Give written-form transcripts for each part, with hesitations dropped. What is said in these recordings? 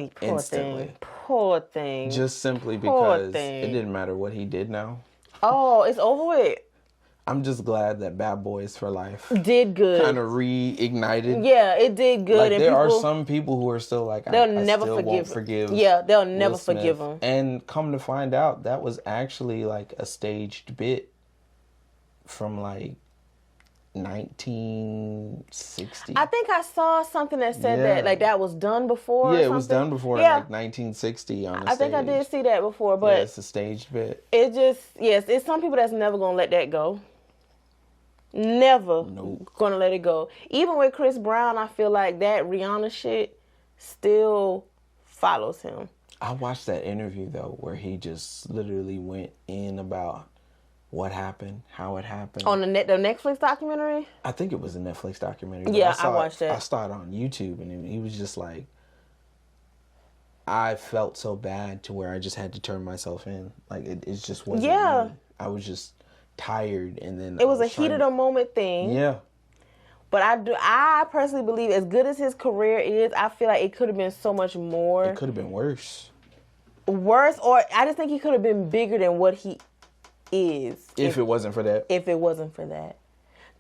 Oh, poor instantly. thing. Poor thing. Just simply because it didn't matter what he did now. Oh, it's over with. I'm just glad that Bad Boys for Life did good. Kind of reignited. Yeah, it did good. Like, and there are some people who are still like, I still won't forgive. Yeah, they'll never Will Smith. forgive him. And come to find out, that was actually like a staged bit from like 1960. I think I saw something that said that like that was done before. Yeah, it was done before in like 1960 on a stage. I think I did see that before, but it's a staged bit. It just it's some people that's never gonna let that go. Never gonna let it go. Even with Chris Brown, I feel like that Rihanna shit still follows him. I watched that interview though, where he just literally went in about what happened, how it happened. On the Netflix documentary? I think it was a Netflix documentary. Yeah, I watched that. I saw it on YouTube, and he was just like, I felt so bad to where I just had to turn myself in. Like, it just wasn't me. I was just tired, and then it was a heat of the moment thing. Yeah. But I personally believe, as good as his career is, I feel like it could have been so much more. It could have been worse. Worse, or I just think he could have been bigger than what he is. If it wasn't for that. If it wasn't for that.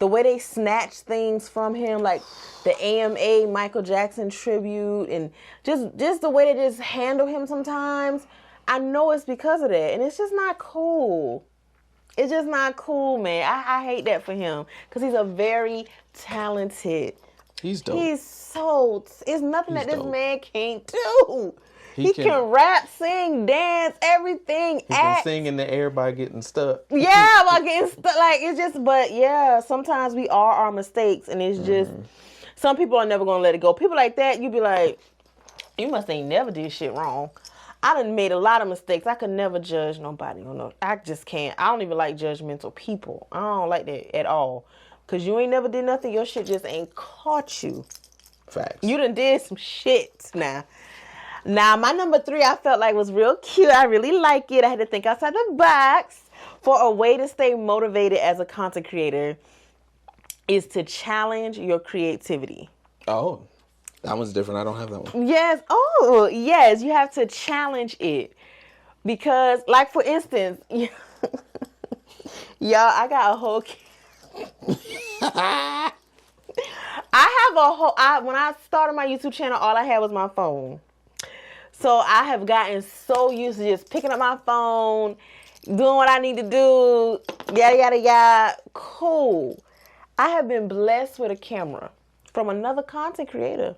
The way they snatched things from him, like the AMA Michael Jackson tribute, and just the way they just handle him sometimes, I know it's because of that. And it's just not cool. It's just not cool, man. I hate that for him because he's a very talented. He's dope. It's nothing that this man can't do. He can rap, sing, dance, everything. He can sing in the air by getting stuck. Yeah, by getting stuck. Like, it's just, but yeah, sometimes we are our mistakes, and it's just, some people are never going to let it go. People like that, you be like, you must ain't never did shit wrong. I done made a lot of mistakes. I could never judge nobody. I just can't. I don't even like judgmental people. I don't like that at all. Because you ain't never did nothing. Your shit just ain't caught you. Facts. You done did some shit now. Now, my number 3 I felt like was real cute. I really like it. I had to think outside the box. For a way to stay motivated as a content creator is to challenge your creativity. Oh, that one's different. I don't have that one. Yes. Oh, yes. You have to challenge it. Because, like, for instance, y'all, I got a whole... when I started my YouTube channel, all I had was my phone. So I have gotten so used to just picking up my phone, doing what I need to do, yada, yada, yada. Cool. I have been blessed with a camera from another content creator.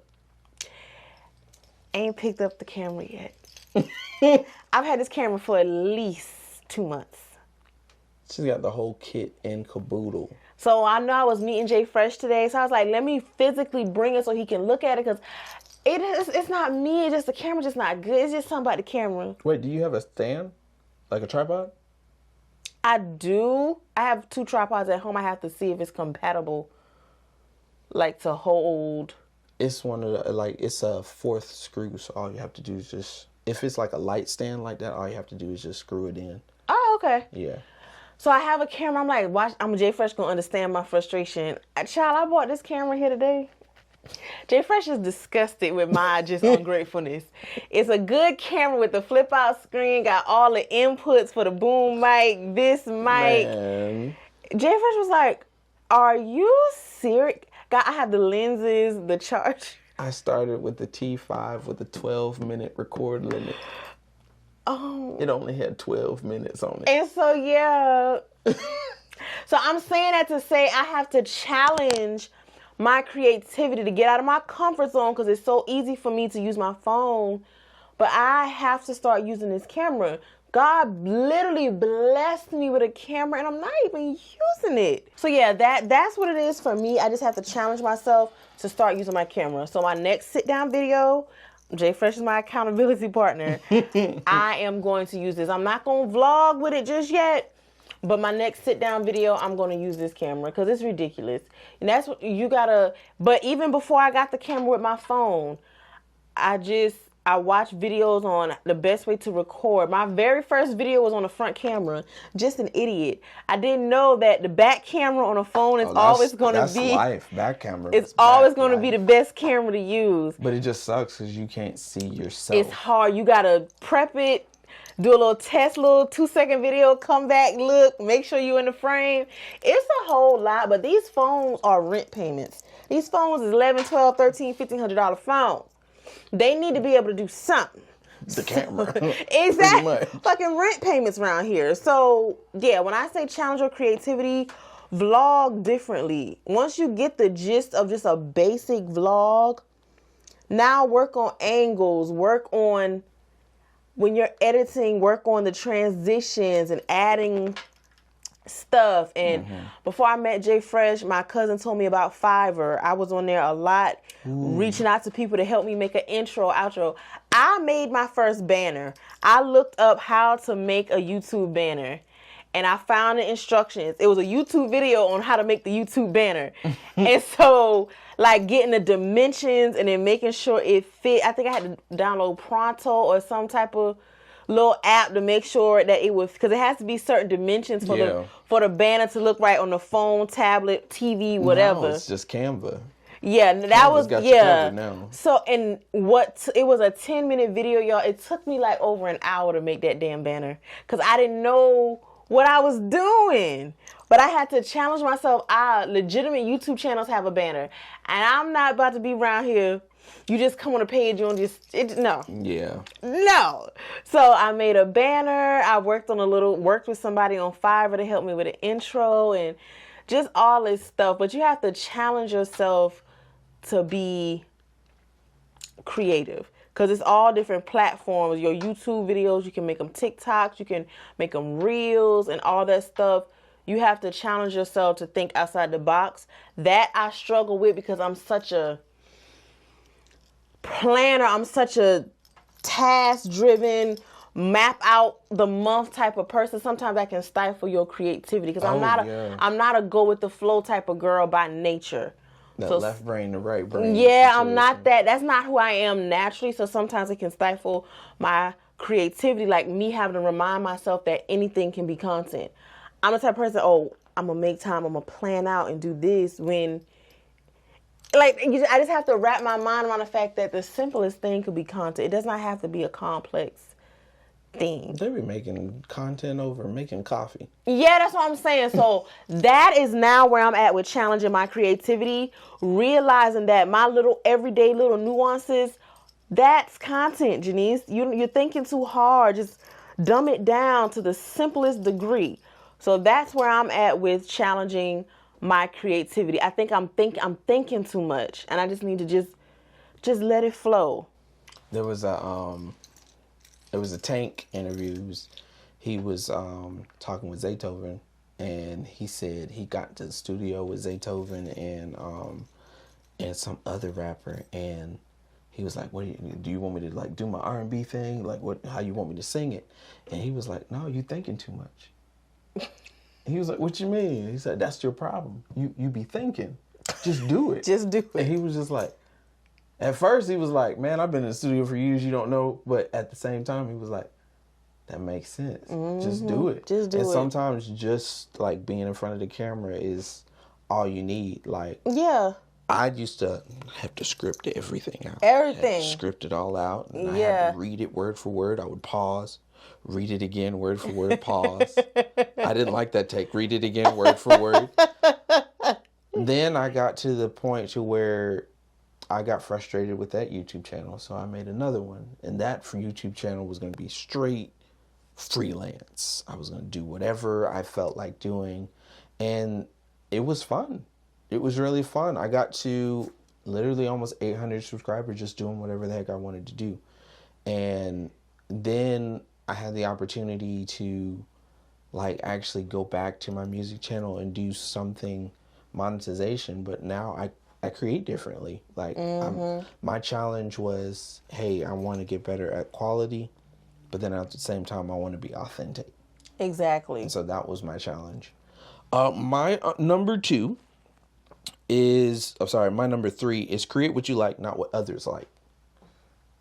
Ain't picked up the camera yet. I've had this camera for at least 2 months. She's got the whole kit and caboodle. So I know I was meeting Jay Fresh today, so I was like, let me physically bring it so he can look at it, because it's not me, it's just the camera just not good. It's just something about the camera. Wait, do you have a stand? Like a tripod? I do. I have 2 tripods at home. I have to see if it's compatible, like, to hold. It's one of the, like, it's a 4th screw, so all you have to do is just, if it's like a light stand like that, all you have to do is just screw it in. Oh, okay. Yeah. So I have a camera. I'm like, watch, Jay Fresh gonna understand my frustration. Child, I bought this camera here today. Jay Fresh is disgusted with my just ungratefulness. It's a good camera with the flip out screen, got all the inputs for the boom mic, this mic. Man. Jay Fresh was like, are you serious? God, I have the lenses, the charge. I started with the T5 with a 12-minute record limit. Oh. It only had 12 minutes on it. And so, yeah. So I'm saying that to say I have to challenge my creativity to get out of my comfort zone, because it's so easy for me to use my phone. But I have to start using this camera. God literally blessed me with a camera, and I'm not even using it. So yeah, that's what it is for me. I just have to challenge myself to start using my camera. So my next sit-down video, Jay Fresh is my accountability partner. I am going to use this. I'm not going to vlog with it just yet, but my next sit-down video, I'm going to use this camera because it's ridiculous. And that's what you got to... But even before I got the camera with my phone, I I watched videos on the best way to record. My very first video was on the front camera. Just an idiot. I didn't know that the back camera on a phone is always going to be... That's life. Back camera. It's always going to be the best camera to use. But it just sucks because you can't see yourself. It's hard. You got to prep it, do a little test, little 2-second video, come back, look, make sure you're in the frame. It's a whole lot, but these phones are rent payments. These phones is $11, $12, $13, $1,500 phones. They need to be able to do something. The camera. Exactly. Fucking rent payments around here. So, yeah, when I say challenge your creativity, vlog differently. Once you get the gist of just a basic vlog, now work on angles, work on, when you're editing, work on the transitions and adding stuff. And before I met Jay Fresh, my cousin told me about Fiverr. I was on there a lot, reaching out to people to help me make an intro, outro. I made my first banner. I looked up how to make a YouTube banner, and I found the instructions. It was a YouTube video on how to make the YouTube banner. And so, like, getting the dimensions and then making sure it fit. I think I had to download Pronto or some type of little app to make sure that it was, because it has to be certain dimensions for the banner to look right on the phone, tablet, TV, whatever. No, it's just Canva. Yeah, that Canva's was got you covered now. So, and it was a 10-minute video, y'all. It took me like over an hour to make that damn banner because I didn't know what I was doing. But I had to challenge myself. Legitimate YouTube channels have a banner, and I'm not about to be around here. You just come on a page, you don't no. Yeah. No. So I made a banner. I worked with somebody on Fiverr to help me with an intro and just all this stuff. But you have to challenge yourself to be creative because it's all different platforms. Your YouTube videos, you can make them TikToks, you can make them Reels and all that stuff. You have to challenge yourself to think outside the box. That I struggle with because I'm such a planner. I'm such a task-driven, map out the month type of person. Sometimes I can stifle your creativity because I'm not a go with the flow type of girl by nature. That left brain to right brain. Yeah, I'm not that. That's not who I am naturally. So sometimes it can stifle my creativity, like me having to remind myself that anything can be content. I'm the type of person, I'm going to make time, I'm going to plan out and do this when, like, I just have to wrap my mind around the fact that the simplest thing could be content. It does not have to be a complex thing. They be making content over making coffee. Yeah, that's what I'm saying. So that is now where I'm at with challenging my creativity, realizing that my little everyday little nuances, that's content, Janice. You're thinking too hard. Just dumb it down to the simplest degree. So that's where I'm at with challenging my creativity. I think I'm thinking too much, and I just need to just let it flow. There was a Tank interviews. He was talking with Zaytoven, and he said he got to the studio with Zaytoven and some other rapper, and he was like, "What do you want me to like do my R&B thing? Like how you want me to sing it?" And he was like, "No, you thinking too much." He was like, "What you mean?" He said, "That's your problem. You be thinking. Just do it." Just do it. And he was just like, at first he was like, "Man, I've been in the studio for years, you don't know." But at the same time, he was like, "That makes sense. Just do it." Just do it. And sometimes just like being in front of the camera is all you need. Like, yeah. I used to have to script everything out. Everything. I had to script it all out. And I had to read it word for word. I would pause. Read it again, word for word, pause. I didn't like that take. Read it again, word for word. Then I got to the point to where I got frustrated with that YouTube channel, so I made another one. And that for YouTube channel was going to be straight freelance. I was going to do whatever I felt like doing. And it was fun. It was really fun. I got to literally almost 800 subscribers just doing whatever the heck I wanted to do. And then I had the opportunity to like actually go back to my music channel and do something monetization, but now I create differently. Like my challenge was, hey, I want to get better at quality, but then at the same time I want to be authentic. Exactly. And so that was my challenge. My number 3 is create what you like, not what others like.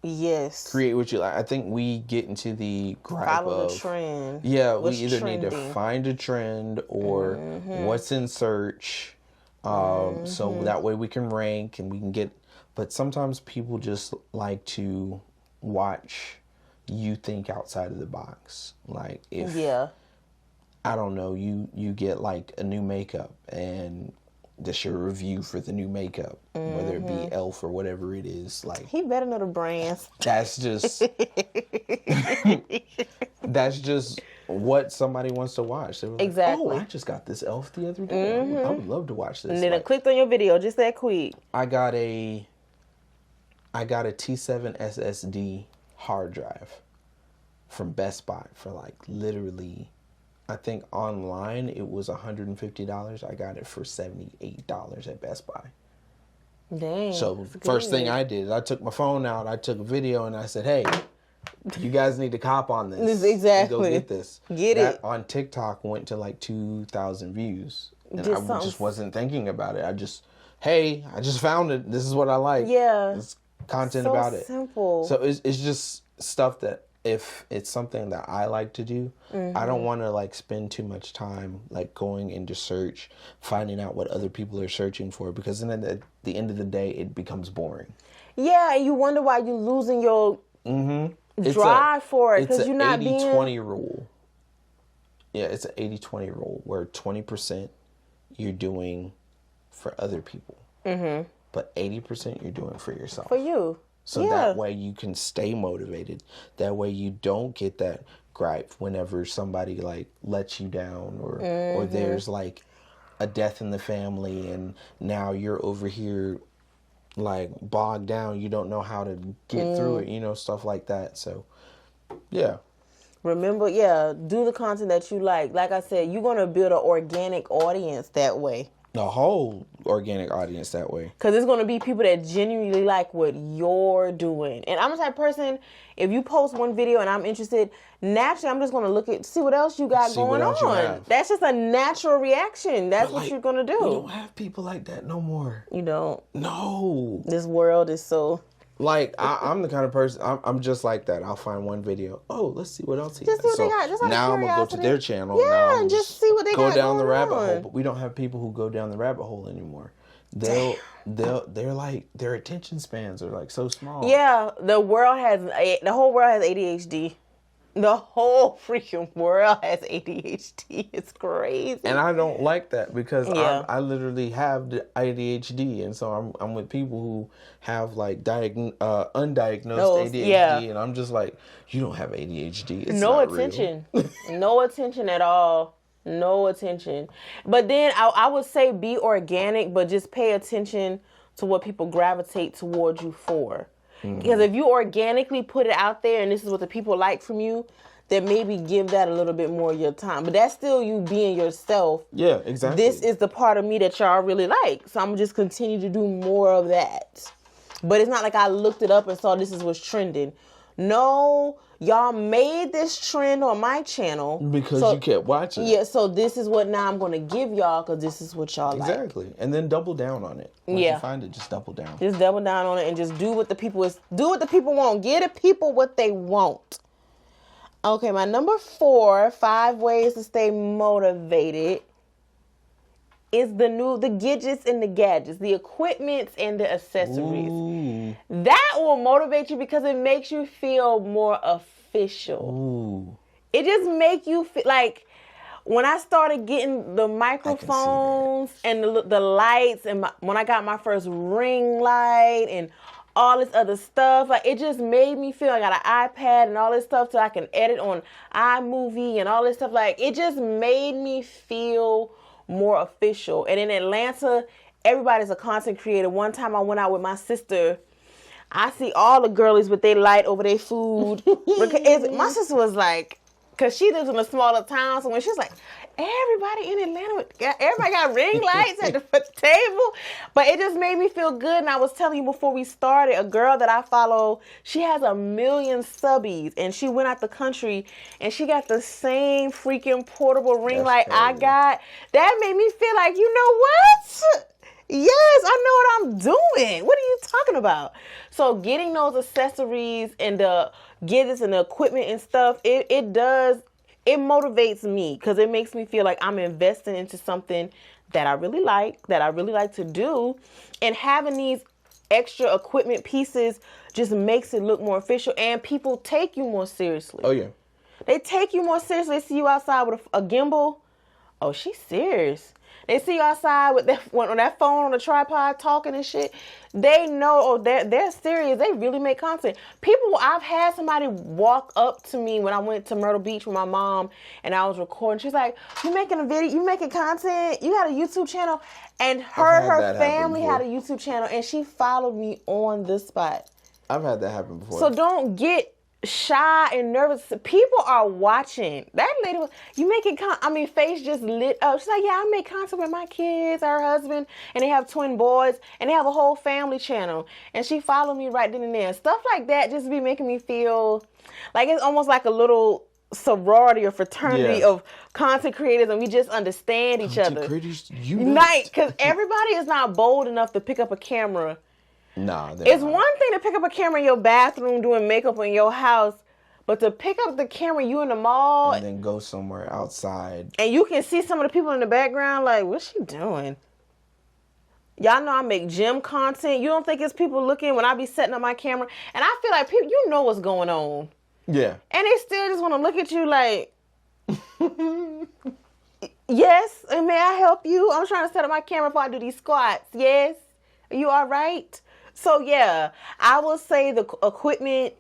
Yes. Create what you like. I think we get into the gripe Follow of the trend. yeah, What's we either need to trending. find a trend or what's in search, so that way we can rank and we can get. But sometimes people just like to watch you think outside of the box. Like if I don't know, you get like a new makeup and that's your review for the new makeup, whether it be Elf or whatever it is. Like he better know the brands. That's just that's just what somebody wants to watch. They were like, Exactly. oh, I just got this Elf the other day. I would love to watch this. And then I clicked on your video just that quick. I got a T7 SSD hard drive from Best Buy for like literally, I think online it was $150. I got it for $78 at Best Buy. Dang. So first thing I did, I took my phone out, I took a video, and I said, "Hey, you guys need to cop on this. Exactly. Go get this. Get it." On TikTok went to like 2,000 views, and I just wasn't thinking about it. I just found it. This is what I like. Yeah. It's content So about it. simple. So it's just stuff that if it's something that I like to do, I don't want to like spend too much time like going into search, finding out what other people are searching for, because then at the end of the day, it becomes boring. Yeah, and you wonder why you're losing your drive for it, because you're not being... It's an 80-20 rule. Yeah, it's an 80-20 rule where 20% you're doing for other people, but 80% you're doing for yourself. For you. So that way you can stay motivated. That way you don't get that gripe whenever somebody like lets you down or there's like a death in the family and now you're over here like bogged down. You don't know how to get through it, stuff like that. So, yeah. Remember, do the content that you like. Like I said, you're going to build an organic audience that way. The whole organic audience that way. Because it's going to be people that genuinely like what you're doing. And I'm the type of person, if you post one video and I'm interested, naturally I'm just going to look at, see what else you got going on. That's just a natural reaction. That's what you're going to do. We don't have people like that no more. You don't. No. This world is so... Like, I'm the kind of person, I'm just like that. I'll find one video. Oh, let's see what else he has. Just see what they got. Just now I'm going to go to their channel. Yeah, and just see what they got go down going the rabbit on. hole. But we don't have people who go down the rabbit hole anymore. They're like, their attention spans are like so small. Yeah, the whole world has ADHD. The whole freaking world has ADHD. It's crazy. And I don't like that because I literally have the ADHD. And so I'm with people who have like undiagnosed ADHD. And I'm just like, you don't have ADHD. It's no not attention. real. No attention at all. No attention. But then I would say be organic, but just pay attention to what people gravitate towards you for. Because if you organically put it out there and this is what the people like from you, then maybe give that a little bit more of your time. But that's still you being yourself. Yeah, exactly. This is the part of me that y'all really like. So I'm going to just continue to do more of that. But it's not like I looked it up and saw this is what's trending. No, y'all made this trend on my channel. Because you kept watching. Yeah, so this is what now I'm going to give y'all because this is what y'all like. Exactly. And then double down on it. Once you find it, just double down. Just double down on it and just do what the people want. Give the people what they want. Okay, my number 4, 5 ways to stay motivated is the gadgets and the gadgets, the equipments and the accessories. Ooh. That will motivate you because it makes you feel more official. Ooh. It just makes you feel like when I started getting the microphones and the lights and when I got my first ring light and all this other stuff, like it just made me feel I got an iPad and all this stuff so I can edit on iMovie and all this stuff. Like it just made me feel more official. And in Atlanta, everybody's a content creator. One time I went out with my sister. I see all the girlies with their light over their food. My sister was like, because she lives in a smaller town, so when she's like, everybody in Atlanta, everybody got ring lights at the table. But it just made me feel good. And I was telling you before we started, a girl that I follow, she has 1 million subbies. And she went out the country and she got the same freaking portable ring light I got. That made me feel like, you know what? Yes, I know what I'm doing. What are you talking about? So getting those accessories and the gadgets and the equipment and stuff, it motivates me because it makes me feel like I'm investing into something that I really like to do. And having these extra equipment pieces just makes it look more official, and people take you more seriously. Oh, yeah. They take you more seriously. They see you outside with a gimbal. Oh, she's serious. They see you outside with that phone on the tripod talking and shit. They know, oh, they're serious. They really make content. I've had somebody walk up to me when I went to Myrtle Beach with my mom and I was recording. She's like, "You making a video? You making content? You got a YouTube channel?" And her family had a YouTube channel, and she followed me on the spot. I've had that happen before. So don't get shy and nervous. People are watching. That lady was, face just lit up. She's like, "Yeah, I make content with my kids, her husband, and they have twin boys, and they have a whole family channel." And she followed me right then and there. Stuff like that just be making me feel like it's almost like a little sorority or fraternity of content creators, and we just understand each other. Unite, because everybody is not bold enough to pick up a camera. Nah, it's not. One thing to pick up a camera in your bathroom doing makeup in your house, but to pick up the camera you in the mall and then go somewhere outside and you can see some of the people in the background like, what's she doing? Y'all know I make gym content. You don't think it's people looking when I be setting up my camera? And I feel like people, you know what's going on. Yeah. And they still just want to look at you like, yes, and may I help you? I'm trying to set up my camera before I do these squats. Yes. Are you all right? So yeah, I will say the equipment,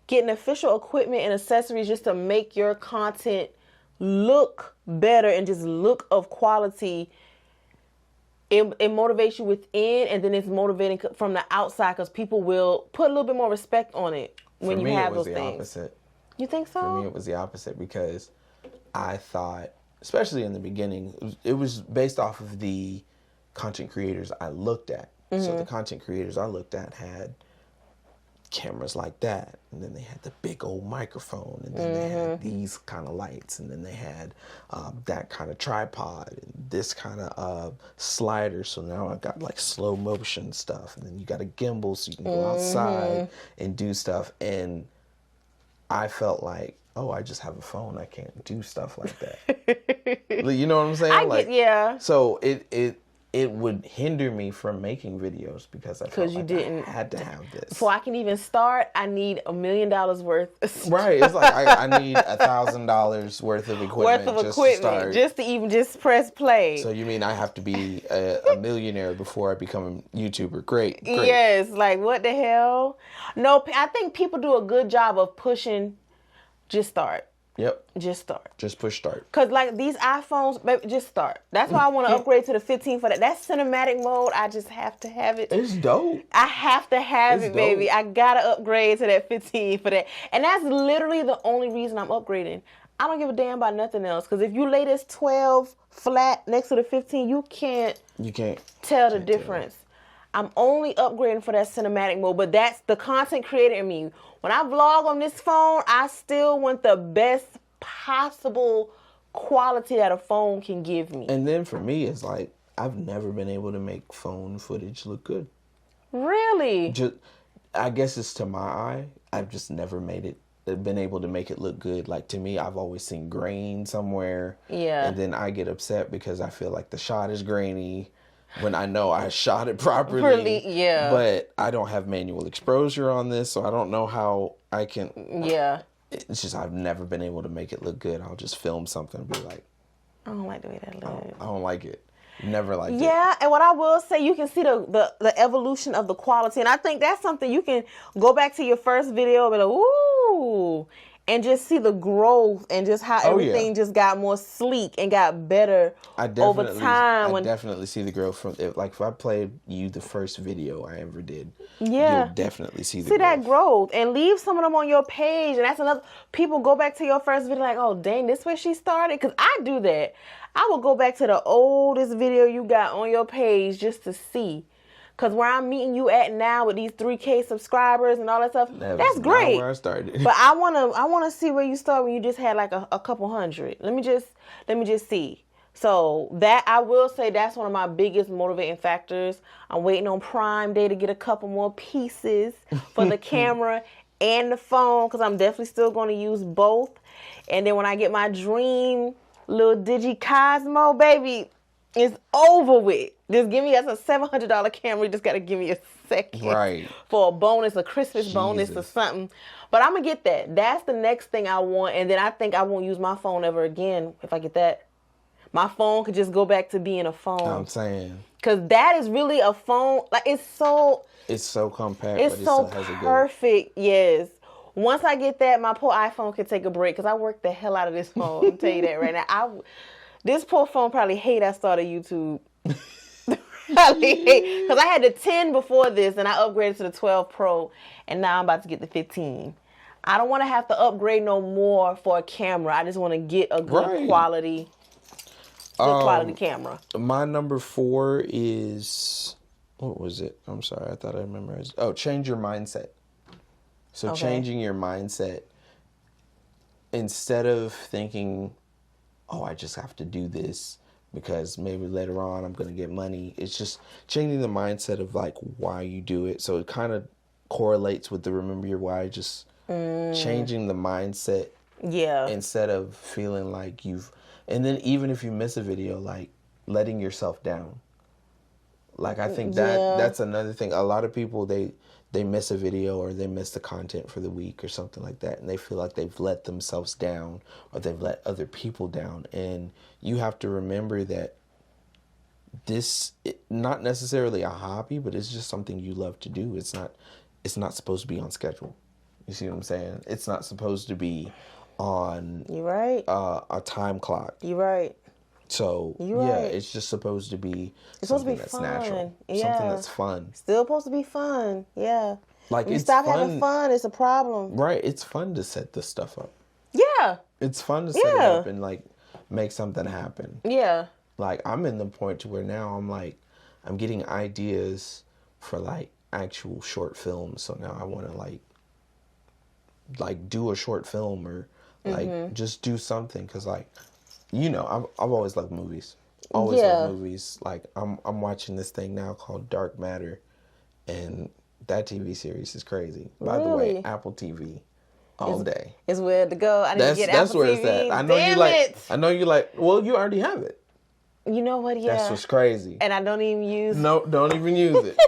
getting official equipment and accessories just to make your content look better and just look of quality. It motivates you within, and then it's motivating from the outside because people will put a little bit more respect on it when you have those things. For me, it was the opposite. You think so? For me, it was the opposite because I thought, especially in the beginning, it was based off of the content creators I looked at. So the content creators I looked at had cameras like that, and then they had the big old microphone, and then they had these kind of lights, and then they had that kind of tripod and this kind of slider. So now I've got like slow motion stuff, and then you got a gimbal so you can go outside and do stuff. And I felt like, oh, I just have a phone. I can't do stuff like that. You know what I'm saying? Yeah. So it would hinder me from making videos because I felt like I had to have this. Before I can even start, I need $1 million worth. Right. It's like I need $1,000 worth of equipment just to even press play. So you mean I have to be a millionaire before I become a YouTuber? Great. Yes. Like what the hell? No, I think people do a good job of pushing. Just start. Yep. Just start. Just push start. Because like these iPhones, baby, just start. That's why I want to upgrade to the 15 for that. That cinematic mode, I just have to have it. It's dope. I have to have it, baby. I got to upgrade to that 15 for that. And that's literally the only reason I'm upgrading. I don't give a damn about nothing else. Because if you lay this 12 flat next to the 15, you can't tell the difference. I'm only upgrading for that cinematic mode. But that's the content creator in me. When I vlog on this phone, I still want the best possible quality that a phone can give me. And then for me, it's like, I've never been able to make phone footage look good. Really? I guess it's to my eye. I've just never been able to make it look good. Like to me, I've always seen grain somewhere. Yeah. And then I get upset because I feel like the shot is grainy when I know I shot it properly. Really, yeah. But I don't have manual exposure on this, so I don't know how I can. Yeah. It's just I've never been able to make it look good. I'll just film something and be like, I don't like the way that looks. I don't like it. Never liked it. Yeah, and what I will say, you can see the evolution of the quality. And I think that's something you can go back to your first video and be like, ooh, and just see the growth and just how everything just got more sleek and got better over time. I definitely see the growth from if I played you the first video I ever did. Yeah, you'll definitely see that growth, and leave some of them on your page. And that's another. People go back to your first video like, oh dang, this where she started. Because I do that. I will go back to the oldest video you got on your page just to see. Because where I'm meeting you at now with these 3K subscribers and all that stuff, that's great. Not where I started. But I wanna see where you start when you just had like a couple hundred. Let me just see. So that, I will say, that's one of my biggest motivating factors. I'm waiting on Prime Day to get a couple more pieces for the camera and the phone, because I'm definitely still going to use both. And then when I get my dream little Digi Cosmo, baby, it's over with. Just give me, that's a $700 camera. You just got to give me a second. Right. For a bonus, a Christmas bonus or something. But I'm going to get that. That's the next thing I want. And then I think I won't use my phone ever again if I get that. My phone could just go back to being a phone. I'm saying. Because that is really a phone. Like, it's so compact. It's but it so still has perfect. Yes. Once I get that, my poor iPhone can take a break, because I work the hell out of this phone. I'll tell you that right now. This poor phone probably hate I started YouTube. Probably hate. Because I had the 10 before this, and I upgraded to the 12 Pro, and now I'm about to get the 15. I don't want to have to upgrade no more for a camera. I just want to get a good quality camera. My number 4 is, what was it? I'm sorry, I thought I memorized. Oh, change your mindset. So changing your mindset, instead of thinking, oh, I just have to do this because maybe later on I'm going to get money. It's just changing the mindset of like why you do it. So it kind of correlates with the remember your why, just changing the mindset. Yeah. Instead of feeling like and then even if you miss a video, like letting yourself down. Like, I think that's another thing. A lot of people, they miss a video or they miss the content for the week or something like that, and they feel like they've let themselves down or they've let other people down. And you have to remember that not necessarily a hobby, but it's just something you love to do. It's not supposed to be on schedule. You see what I'm saying? It's not supposed to be on You're right. A time clock. You're right. So it's just supposed to be something that's natural. Yeah. Something that's fun. Still supposed to be fun. Yeah. Like, when you it's stop fun. having fun, it's a problem. Right. It's fun to set this stuff up. Yeah. It's fun to set it up and like make something happen. Yeah. Like, I'm in the point to where now I'm getting ideas for like actual short films. So now I want to like do a short film or like just do something, because like, you know, I've always loved movies. Always loved movies. Like, I'm watching this thing now called Dark Matter, and that TV series is crazy. By the way, Apple TV all day. It's where to go. I need to get Apple TV. That's where it's at. I know you like. Well, you already have it. You know what? Yeah. That's what's crazy. And I don't even use. No, don't even use it.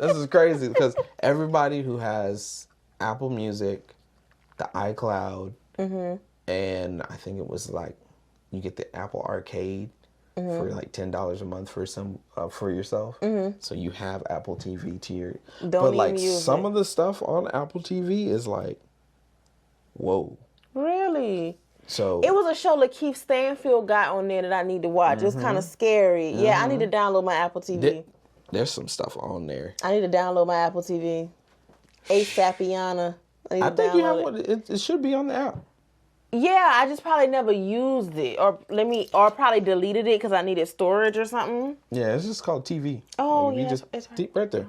This is crazy, because everybody who has Apple Music, the iCloud, and I think it was like, you get the Apple Arcade for like $10 a month for yourself. So you have Apple TV to your. But like, some of the stuff on Apple TV is like, whoa. Really? So it was a show Lakeith Stanfield got on there that I need to watch. It's kind of scary. Yeah, I need to download my Apple TV. There's some stuff on there. I need to download my Apple TV. ASAPiana. I think you have one. It should be on the app. Yeah, I just probably never used it, or probably deleted it because I needed storage or something. Yeah, it's just called TV. Oh, like, yeah, it's right there.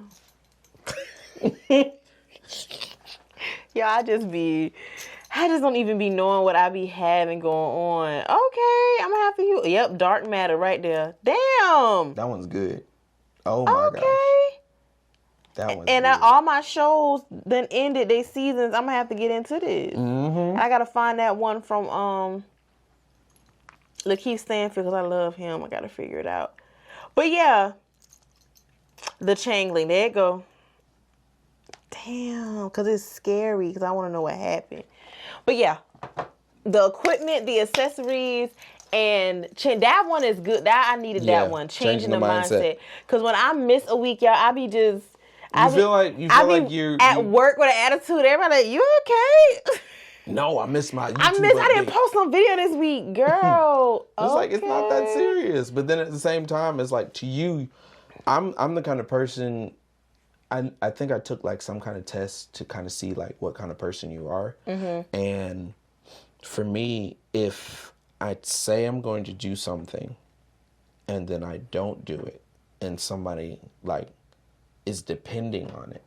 Yeah, I just don't even be knowing what I be having going on. Okay, I'm gonna have to use. Yep, Dark Matter right there. Damn. That one's good. Oh my gosh. That one's and good. All my shows then ended their seasons. I'm gonna have to get into this. I gotta find that one from Lakeith Stanfield, because I love him. I gotta figure it out. But yeah, the Changeling. There it go. Damn, because it's scary, because I want to know what happened. But yeah, the equipment, the accessories, and that one is good. That I needed that one. Changing the mindset. Because when I miss a week, y'all, I be just... You feel like you're... At work with an attitude. Everybody like, you okay? No, I missed my YouTube I didn't post no video this week, girl. It's like, it's not that serious. But then at the same time, it's like, to you, I'm the kind of person... I think I took like some kind of test to kind of see like what kind of person you are. And for me, if I say I'm going to do something and then I don't do it and somebody like is depending on it,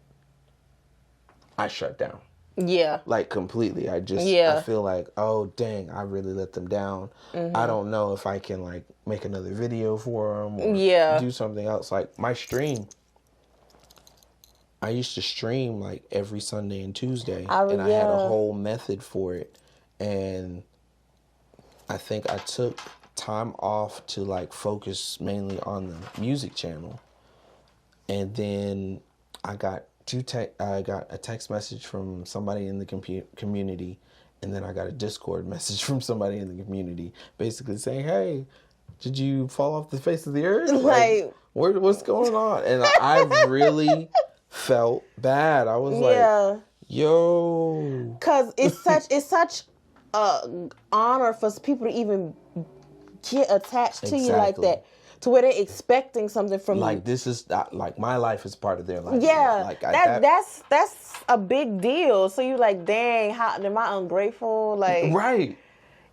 I shut down. Yeah. Like, completely. I feel like, oh, dang, I really let them down. I don't know if I can, like, make another video for them or do something else. Like, my stream, I used to stream, like, every Sunday and Tuesday. And I had a whole method for it. And I think I took time off to, like, focus mainly on the music channel. And then I got a text message from somebody in the community, and then I got a Discord message from somebody in the community, basically saying, "Hey, did you fall off the face of the earth? Like, what's going on?" And I really felt bad. I was like, "Yo," because it's such a honor for people to even get attached to you like that. To where they're expecting something from you. Like, this is, like, my life is part of their life. Yeah. Like, that's a big deal. So you're like, dang, how am I ungrateful? Like, right.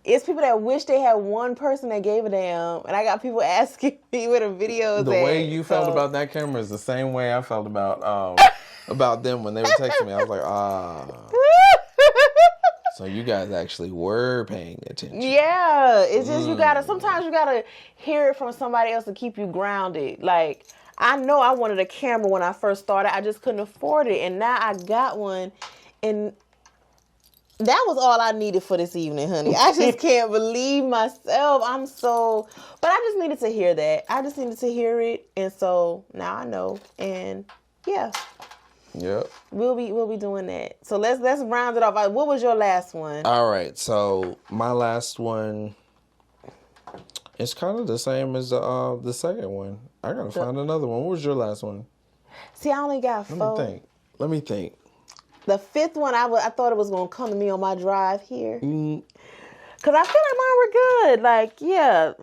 It's people that wish they had one person that gave a damn. And I got people asking me where the videos The way you felt about that camera is the same way I felt about them when they were texting me. I was like, So you guys actually were paying attention. Yeah. It's just sometimes you gotta hear it from somebody else to keep you grounded. Like, I know I wanted a camera when I first started. I just couldn't afford it. And now I got one. And that was all I needed for this evening, honey. I just can't believe myself. But I just needed to hear that. I just needed to hear it. And so now I know. And yeah. Yep. We'll be doing that. So let's round it off. What was your last one? All right. So my last one is kind of the same as the second one. I gotta find another one. What was your last one? See, I only got 4. Let me think. The 5th one, I thought it was gonna come to me on my drive here. Cause I feel like mine were good. Like, yeah.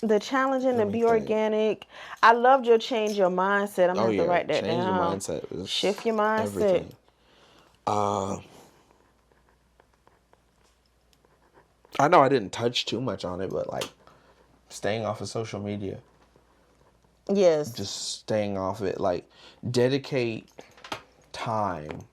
The challenging to be organic. I loved your change your mindset. I'm gonna have to write that down. Change your mindset. Shift your mindset. Everything. I know I didn't touch too much on it, but like staying off of social media. Yes. Just staying off it. Like, dedicate time.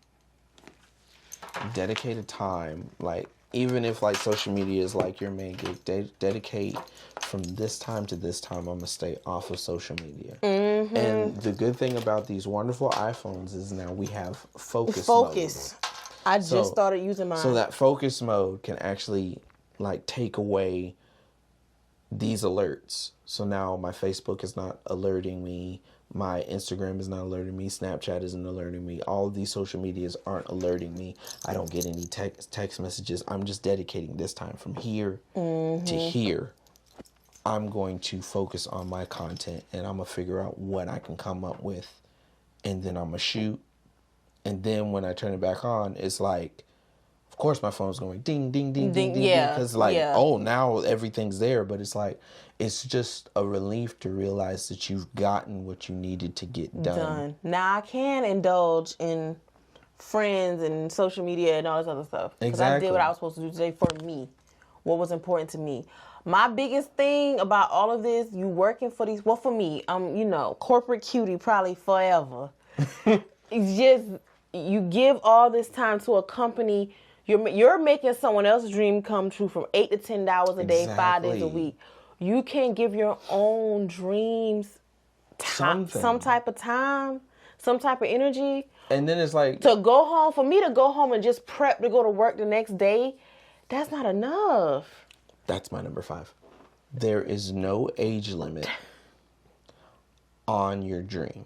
Dedicated time. Like, even if, like, social media is, like, your main gig, dedicate from this time to this time, I'm going to stay off of social media. Mm-hmm. And the good thing about these wonderful iPhones is now we have focus mode. I just started using mine. So that focus mode can actually, like, take away these alerts. So now my Facebook is not alerting me. My Instagram is not alerting me. Snapchat isn't alerting me. All of these social medias aren't alerting me. I don't get any text messages. I'm just dedicating this time from here to here. I'm going to focus on my content, and I'm going to figure out what I can come up with. And then I'm going to shoot. And then when I turn it back on, it's like, of course my phone's going ding, ding, ding, ding, ding. Because oh, now everything's there. But it's like, it's just a relief to realize that you've gotten what you needed to get done. Now I can indulge in friends and social media and all this other stuff. Because I did what I was supposed to do today for me. What was important to me. My biggest thing about all of this, you working for these, well, for me, corporate cutie probably forever. It's just, you give all this time to a company. You're making someone else's dream come true from 8 to 10 hours a day, 5 days a week. You can't give your own dreams some type of time, some type of energy. And then it's like, to go home, for me to go home and just prep to go to work the next day, that's not enough. That's my number 5. There is no age limit on your dream.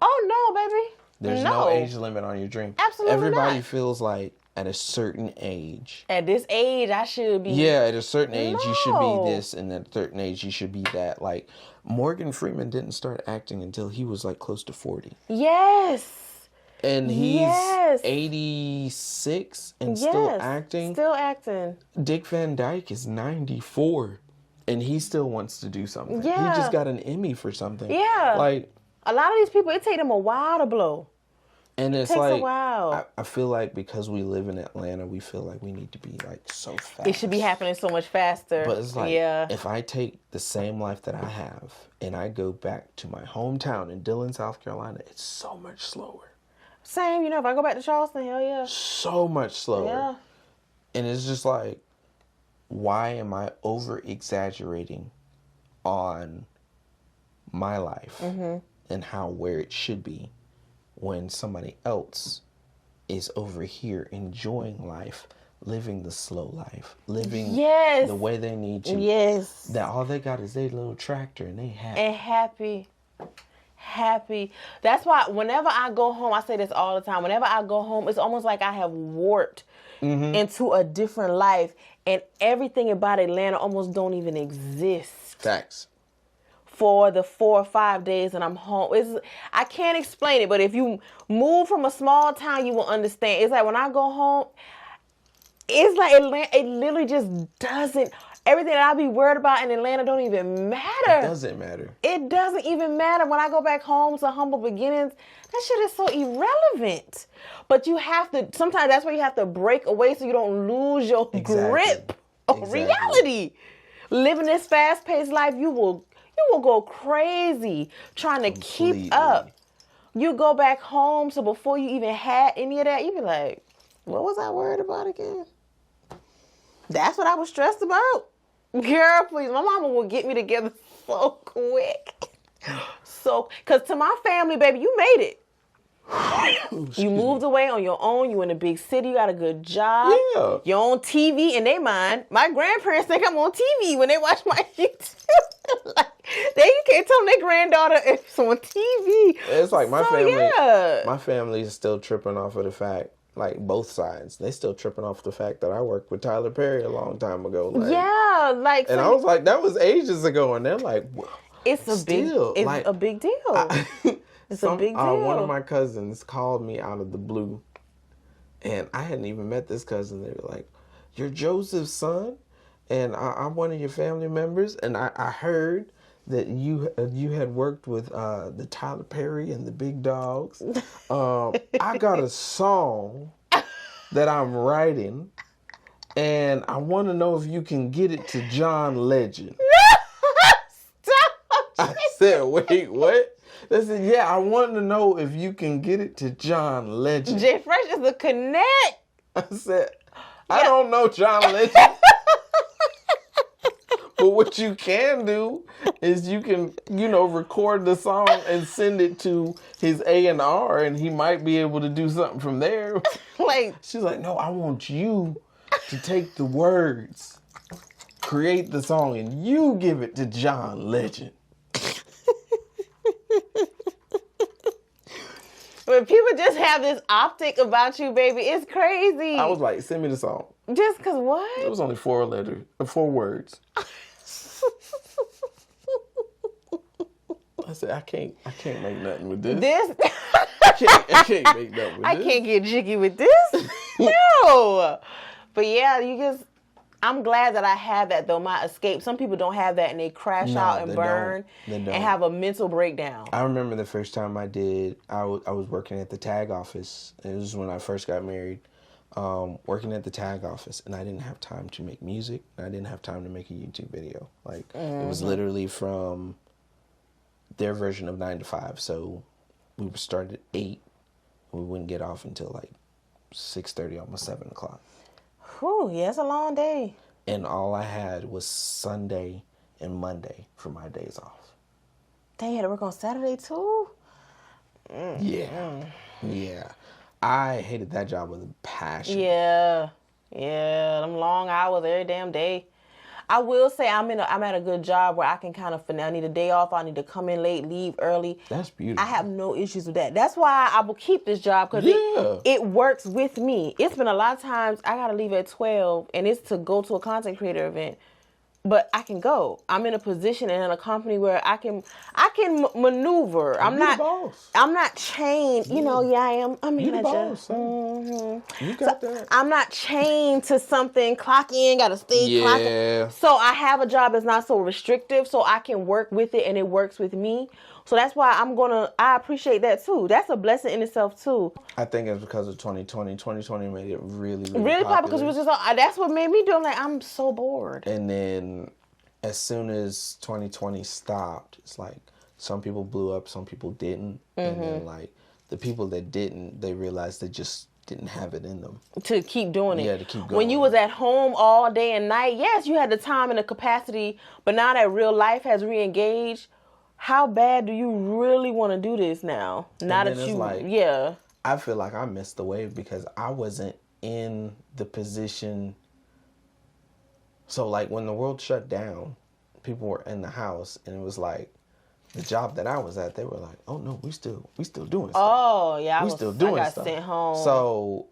Oh, no, baby. There's no age limit on your dream. Absolutely Everybody not. feels like at a certain age. At this age, I should be. Yeah, at a certain age, you should be this, and at a certain age, you should be that. Like, Morgan Freeman didn't start acting until he was, like, close to 40. Yes. And he's 86 and still acting. Still acting. Dick Van Dyke is 94, and he still wants to do something. Yeah. He just got an Emmy for something. Yeah. Like, a lot of these people, it take them a while to blow. And it's takes like, a while. I feel like because we live in Atlanta, we feel like we need to be like so fast. It should be happening so much faster. But it's like, if I take the same life that I have and I go back to my hometown in Dillon, South Carolina, it's so much slower. Same, if I go back to Charleston, hell yeah. So much slower. Yeah. And it's just like, why am I over exaggerating on my life and where it should be when somebody else is over here enjoying life, living the slow life, living the way they need to. Yes. That all they got is their little tractor and they happy. And happy. That's why whenever I go home, I say this all the time. Whenever I go home, it's almost like I have warped into a different life, and everything about Atlanta almost don't even exist. Facts. For the 4 or 5 days that I'm home. I can't explain it, but if you move from a small town, you will understand. It's like when I go home, it's like Atlanta, it literally just doesn't. Everything that I be worried about in Atlanta don't even matter. It doesn't matter. It doesn't even matter. When I go back home to humble beginnings, that shit is so irrelevant. But you have to, sometimes that's where you have to break away so you don't lose your grip of reality. Living this fast-paced life, you will go crazy trying to keep up. You go back home, so before you even had any of that, you be like, what was I worried about again? That's what I was stressed about. Girl, please. My mama will get me together so quick. Because to my family, baby, you made it. You moved away on your own. You in a big city. You got a good job. Yeah. You're on TV in their mind. My grandparents think I'm on TV when they watch my YouTube. You can't tell their granddaughter it's on TV. It's like my family. Yeah. My family is still tripping off of the fact, like both sides, they still tripping off the fact that I worked with Tyler Perry a long time ago. And I was like, that was ages ago, and they're like, well, it's a big deal. It's a big deal. One of my cousins called me out of the blue, and I hadn't even met this cousin. They were like, "You're Joseph's son, and I'm one of your family members, and I heard that you had worked with the Tyler Perry and the Big Dogs. I got a song that I'm writing, and I want to know if you can get it to John Legend." Stop! I said, "Wait, what?" They said, "Yeah, I want to know if you can get it to John Legend." Jay Fresh is a connect. I said, "I don't know John Legend." But what you can do is you can, record the song and send it to his A&R, and he might be able to do something from there. She's like, "No, I want you to take the words, create the song, and you give it to John Legend." When people just have this optic about you, baby, it's crazy. I was like, "Send me the song." Just because what? It was only 4 words. I said, I can't make nothing with this. I can't make nothing with this. I can't get jiggy with this. No. But yeah, I'm glad that I have that, though, my escape. Some people don't have that, and they crash out and burn and have a mental breakdown. I remember the first time I did, I was working at the tag office. It was when I first got married. Working at the tag office, and I didn't have time to make music. And I didn't have time to make a YouTube video. It was literally from their version of 9 to 5. So we would start at 8. We wouldn't get off until 6:30, almost 7 o'clock. Whew, yeah, it's a long day. And all I had was Sunday and Monday for my days off. Dang, you had to work on Saturday too? Yeah. I hated that job with a passion. Yeah, them long hours every damn day. I will say I'm at a good job where I can kind of, I need a day off. I need to come in late, leave early. That's beautiful. I have no issues with that. That's why I will keep this job, because it works with me. It's been a lot of times I got to leave at 12, and it's to go to a content creator event. But I can go. I'm in a position and in a company where I can maneuver. I'm not chained. I am. I mean, you're the boss. You got that. I'm not chained to something. Clock in, gotta stay. Clock in. So I have a job that's not so restrictive, so I can work with it, and it works with me. So that's why I appreciate that too. That's a blessing in itself too. I think it's because of 2020. 2020 made it really popular. Because it was just, that's what made me do it. I'm so bored. And then as soon as 2020 stopped, it's like some people blew up, some people didn't. And then the people that didn't, they realized they just didn't have it in them. To keep doing it. Yeah, to keep going. When you was at home all day and night, yes, you had the time and the capacity, but now that real life has re-engaged, how bad do you really want to do this now? Now that you, yeah. I feel like I missed the wave because I wasn't in the position. So like when the world shut down, people were in the house and it was like the job that I was at, they were like, "Oh no, we still doing stuff." Oh yeah, I got stuff. Sent home. So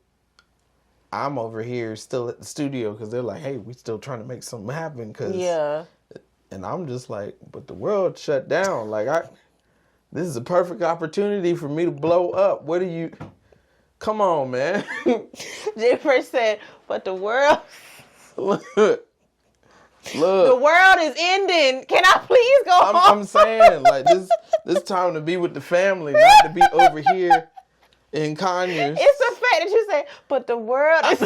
I'm over here still at the studio because they're like, "Hey, we still trying to make something happen." And I'm just like, but the world shut down. Like this is a perfect opportunity for me to blow up. What do you? Come on, man. Jay Fresh said, "But the world." Look. The world is ending. Can I please go home? I'm saying, like, this time to be with the family, not to be over here in Conyers. It's the fact that you say, but the world is...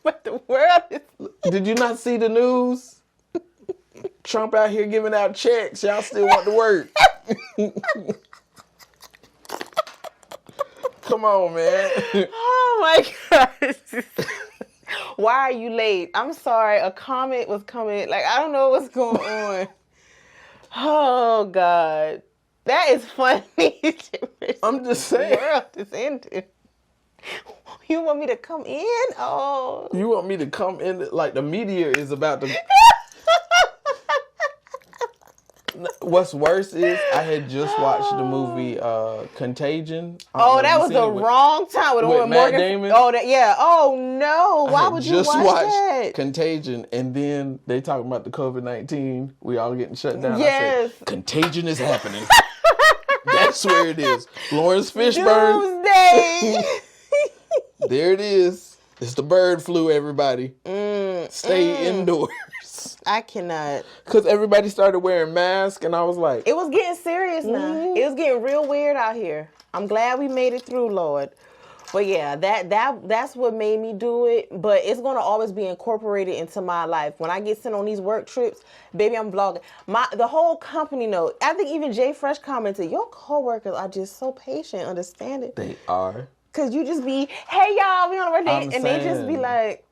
but the world is... Did you not see the news? Trump out here giving out checks. Y'all still want to work. Come on, man. Oh, my gosh. Why are you late? I'm sorry. A comment was coming. Like, I don't know what's going on. Oh, God. That is funny. I'm just saying. The world is ending. You want me to come in? Oh. You want me to come in? Like, the media is about to... What's worse is I had just watched the movie Contagion. Oh, that was the wrong time with Matt Damon. Oh, yeah. Oh no! Why would you watch that? Just watched Contagion, and then they talking about the COVID-19. We all getting shut down. Yes. I said, Contagion is happening. That's where it is. Lawrence Fishburne. Doomsday. There it is. It's the bird flu. Everybody, stay indoors. I cannot. Because everybody started wearing masks, and I was like... It was getting serious now. It was getting real weird out here. I'm glad we made it through, Lord. But yeah, that's what made me do it. But it's going to always be incorporated into my life. When I get sent on these work trips, baby, I'm vlogging. The whole company knows. I think even Jay Fresh commented, your coworkers are just so patient, understanding. They are. Because you just be, hey, y'all, we on a work day. And they just be like...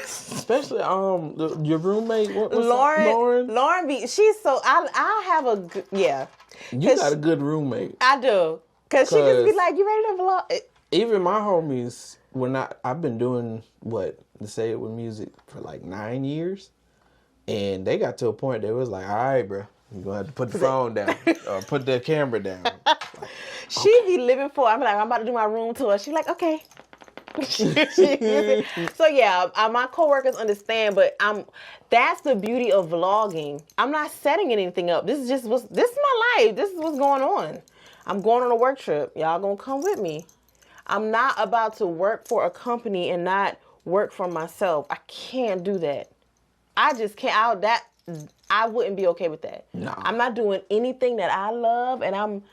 Especially your roommate, Lauren B. She's so I have a good, yeah. You got a good roommate. I do, cause she just be like, you ready to vlog? Even my homies, I've been doing to say it with music for like 9 years, and they got to a point they was like, all right, bro, you gonna have to put the phone down or put the camera down. Like, she be living for. I'm like, I'm about to do my room tour. She's like, okay. So yeah, my coworkers understand, but that's the beauty of vlogging. I'm not setting anything up. This is my life. This is what's going on. I'm going on a work trip. Y'all gonna come with me. I'm not about to work for a company and not work for myself. I can't do that. I just can't. I wouldn't be okay with that. No. I'm not doing anything that I love, and I'm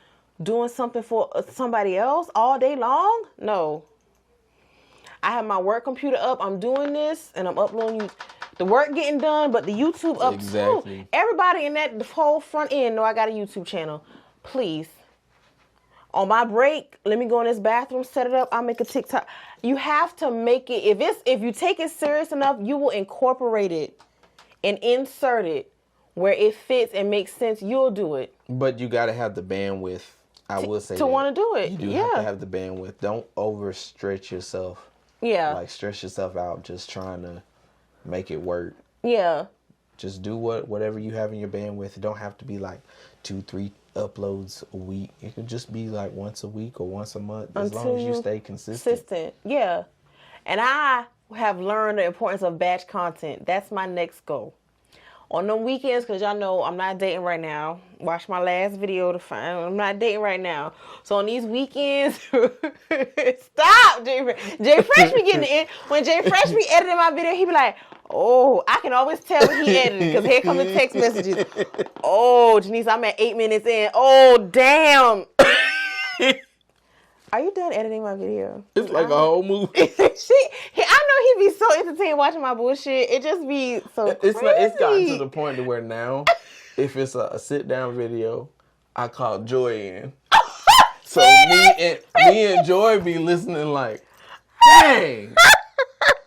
doing something for somebody else all day long. No. I have my work computer up. I'm doing this, and I'm uploading the work getting done, but the YouTube up too. Everybody in that whole front end know I got a YouTube channel. Please. On my break, let me go in this bathroom, set it up. I'll make a TikTok. You have to make it. If you take it serious enough, you will incorporate it and insert it where it fits and makes sense. You'll do it. But you got to have the bandwidth. I will say to want to do it. You do have to have the bandwidth. Don't overstretch yourself. Yeah. Like, stress yourself out just trying to make it work. Yeah. Just do whatever you have in your bandwidth. It don't have to be like 2-3 uploads a week. It could just be like once a week or once a month, as long as you stay consistent. Yeah. And I have learned the importance of batch content. That's my next goal. On them weekends, because y'all know I'm not dating right now. Watch my last video to find I'm not dating right now. So on these weekends, stop, Jay Fresh be getting in. When Jay Fresh be editing my video, he be like, oh, I can always tell when he edited, because here come the text messages. Oh, Janice, I'm at 8 minutes in. Oh, damn. Are you done editing my video? It's like a whole movie. I know he be so entertained watching my bullshit. It just be so crazy. It's gotten to the point to where now, if it's a sit-down video, I call Joy in. So me and Joy be listening like, dang.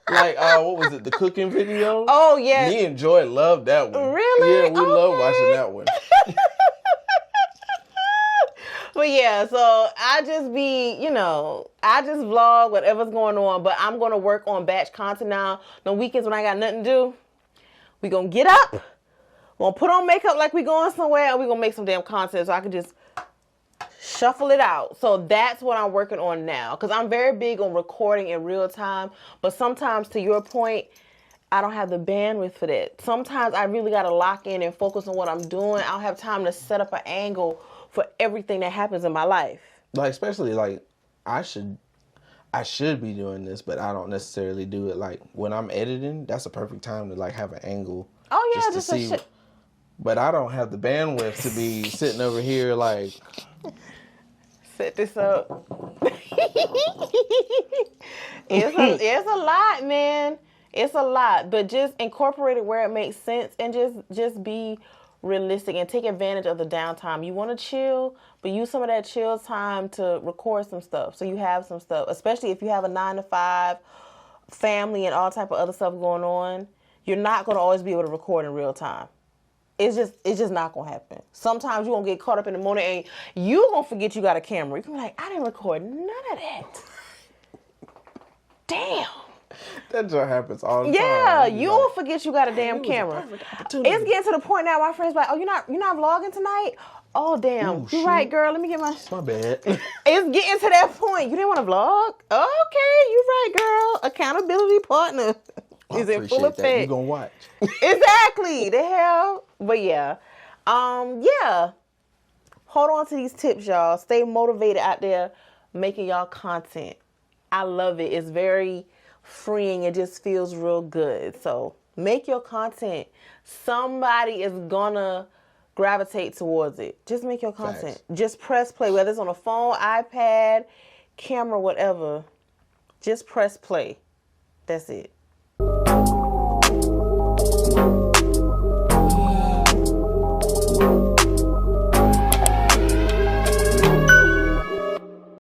Like, what was it? The cooking video? Oh, yeah. Me and Joy love that one. Really? Yeah, we love watching that one. But yeah, so I just I just vlog whatever's going on, but I'm going to work on batch content now. The weekends when I got nothing to do, we going to get up, we're going to put on makeup like we going somewhere, and we're going to make some damn content so I can just shuffle it out. So that's what I'm working on now, because I'm very big on recording in real time, but sometimes, to your point, I don't have the bandwidth for that. Sometimes I really got to lock in and focus on what I'm doing. I don't have time to set up an angle for everything that happens in my life. Like, especially, like, I should be doing this, but I don't necessarily do it. Like, when I'm editing, that's a perfect time to, like, have an angle. Oh, yeah, just to see. But I don't have the bandwidth to be sitting over here, like... Set this up. It's a lot, man. It's a lot. But just incorporate it where it makes sense, and just be realistic and take advantage of the downtime. You want to chill, but use some of that chill time to record some stuff, so you have some stuff, especially if you have a 9-to-5 family and all type of other stuff going on. You're not going to always be able to record in real time. It's just not going to happen. Sometimes you're going to get caught up in the moment and you're going to forget you got a camera. You're going to be like, I didn't record none of that. Damn. That just happens all the time. Yeah, you'll forget you got a damn camera. It's getting to the point now where my friends like, oh, you're not vlogging tonight? Oh, damn. Ooh, you're right, girl. Let me get my... My bad. It's getting to that point. You didn't want to vlog? Okay, you're right, girl. Accountability partner. Is in full effect. You gonna watch. Exactly. The hell. But yeah. Yeah. Hold on to these tips, y'all. Stay motivated out there making y'all content. I love it. It's very freeing. It just feels real good. So make your content. Somebody is gonna gravitate towards it. Just make your content. Facts. Just press play, whether it's on a phone, iPad, camera, whatever. Just press play. That's it.